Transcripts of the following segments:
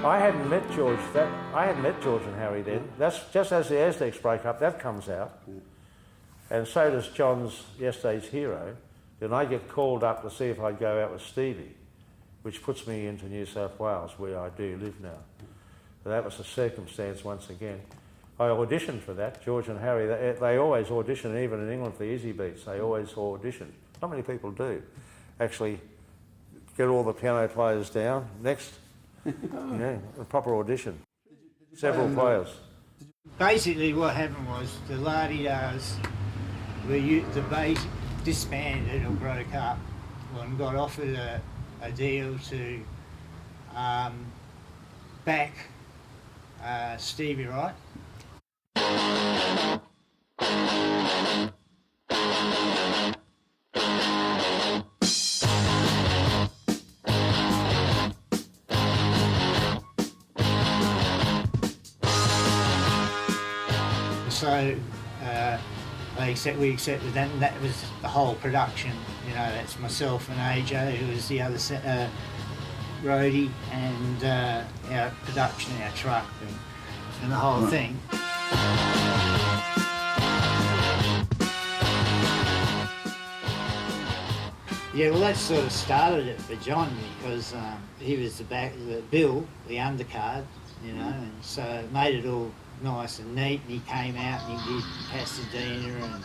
I hadn't met George and Harry then. That's just as the Aztecs break up, that comes out. And so does John's Yesterday's Hero. Then I get called up to see if I'd go out with Stevie, which puts me into New South Wales, where I do live now. So that was a circumstance once again. I auditioned for that. George and Harry, they always audition, even in England for Easy Beats, they always audition. Not many people do. Actually, get all the piano players down. Next, a proper audition. Several players. Basically what happened was the la-di-das the base disbanded or broke up and got offered a deal to back Stevie Wright. So we accepted that, and that was the whole production. You know, that's myself and AJ, who was the other roadie, and our production, our truck, and the whole thing. Yeah, well, that sort of started it for John, because he was the Bill, the undercard, you know, and so it made it all nice and neat, and he came out and he did Pasadena and,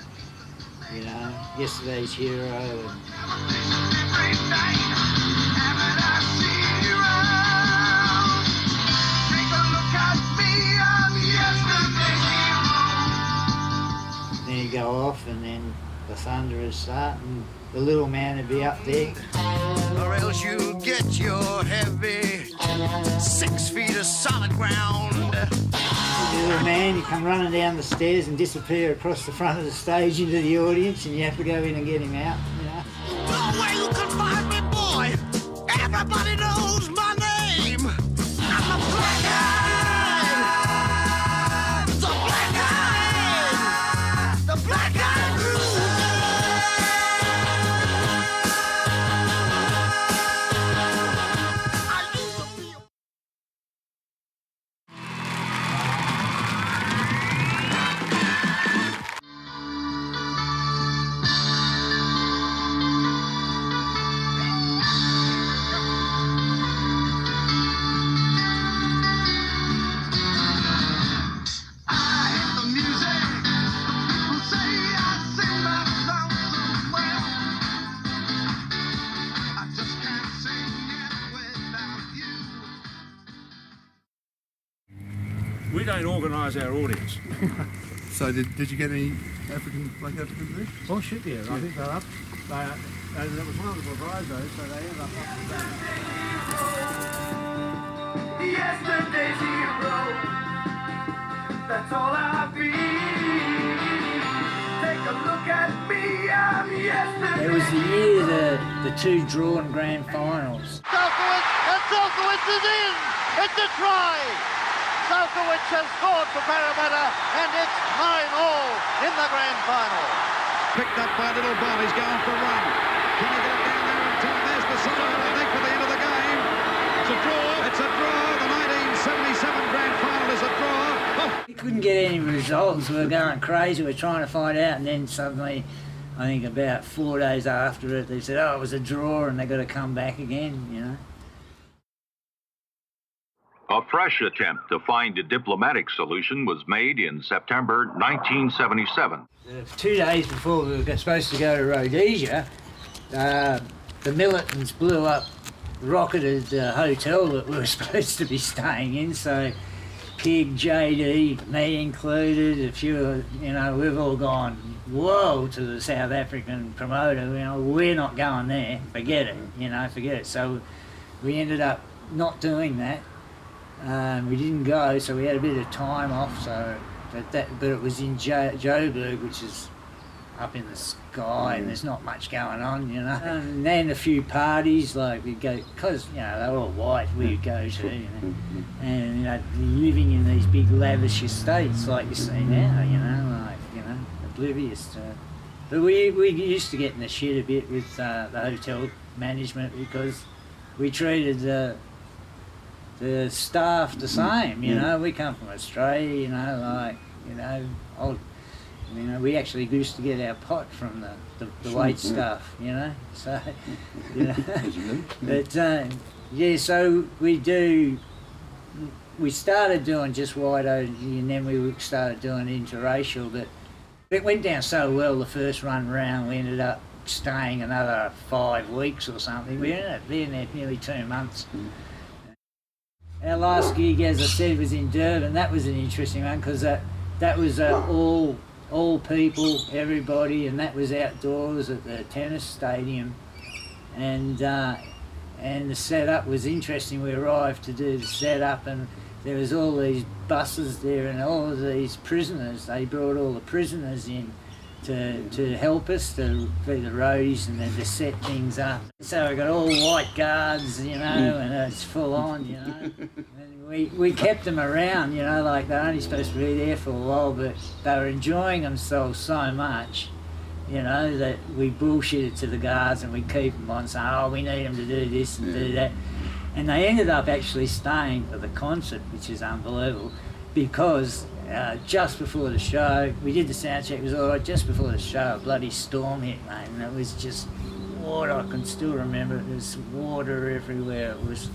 you know, Yesterday's Hero and... Then he'd go off and then the thunder would start and the little man would be up there. Or else you'll get your heavy 6 feet of solid ground. The little man, you come running down the stairs and disappear across the front of the stage into the audience, and you have to go in and get him out, you know. No way you can find me, boy. Everybody knows my name. I'm the Black Eyed. The Black Eyed. The Black Eyed Groove. We don't organise our audience. So did you get any Black Africans there? Oh, shit, yeah. I think they're up. That was one of the provisos, so they ended up and down. Yesterday's hero, that's all I be. Take a look at me, I'm yesterday. It was the year the two drawn grand finals. Selkowitz is in! It's a try! Selkowitz has scored for Parramatta, and it's 9-all in the grand final. Picked up by Little Bob, he's going for a run. Can he get down there in time? There's the sign, I think, for the end of the game. It's a draw. It's a draw. The 1977 grand final is a draw. Oh. We couldn't get any results. We were going crazy. We were trying to find out, and then suddenly, I think about 4 days after it, they said, oh, it was a draw, and they got to come back again, you know. A fresh attempt to find a diplomatic solution was made in September 1977. 2 days before we were supposed to go to Rhodesia, the militants blew up, rocketed the hotel that we were supposed to be staying in, so Pig, JD, me included, a few, you know, we've all gone, whoa, to the South African promoter, you know, we're not going there, forget it, you know, forget it. So we ended up not doing that. We didn't go, so we had a bit of time off. So, but it was in Joburg, which is up in the sky, and there's not much going on, you know. And then a few parties, like we'd go, because you know they were all white, we'd go to, you know, and you know, living in these big lavish estates like you see now, you know, like you know, oblivious to. But we used to get in the shit a bit with the hotel management because we treated the staff the same, you know. We come from Australia, you know, like, you know, we actually used to get our pot from the wait staff, you know. So, you know, but yeah, so we started doing just white OG, and then we started doing interracial, but it went down so well the first run round, we ended up staying another 5 weeks or something. We ended up being there nearly 2 months. Our last gig, as I said, was in Durban. That was an interesting one because that was all people, everybody, and that was outdoors at the tennis stadium. And the setup was interesting. We arrived to do the setup, and there was all these buses there and all of these prisoners. They brought all the prisoners in to help us, to be the roadies and then to set things up. So we got all white guards, you know, and it's full on, you know. And we kept them around, you know, like they're only supposed to be there for a while, but they were enjoying themselves so much, you know, that we bullshitted to the guards and we keep them on saying, oh, we need them to do this and do that. And they ended up actually staying for the concert, which is unbelievable, because just before the show, we did the sound check, it was all right, just before the show, a bloody storm hit, mate, and it was just water. I can still remember it, there was water everywhere. It was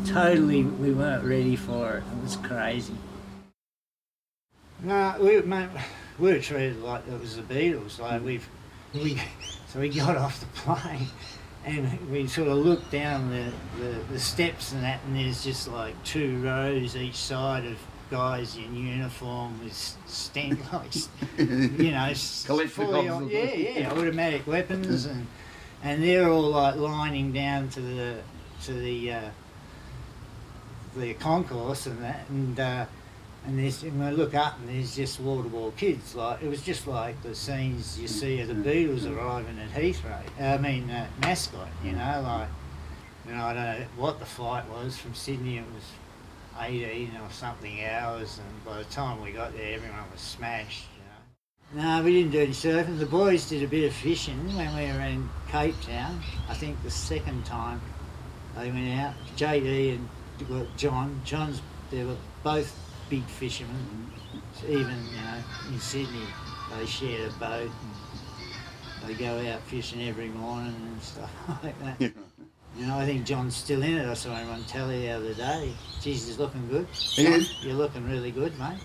totally, we weren't ready for it. It was crazy. No, we were treated like it was the Beatles. Like so we got off the plane and we sort of looked down the steps and that, and there's just like 2 rows each side of guys in uniform with like, you know, fully on, yeah, automatic weapons, and they're all like lining down to the concourse and that, and we look up and there's just wall-to-wall kids. Like, it was just like the scenes you see of the Beatles arriving at Heathrow. Mascot, you know, like, you know, I don't know what the flight was from Sydney. It was 18 or something hours, and by the time we got there, everyone was smashed, you know. No, we didn't do any surfing. The boys did a bit of fishing when we were in Cape Town. I think the second time they went out, JD and John's, they were both big fishermen. Even, you know, in Sydney, they shared a boat and they go out fishing every morning and stuff like that. Yeah. You know, I think John's still in it. I saw him on telly the other day. Jesus, he's looking good. John, you're looking really good, mate.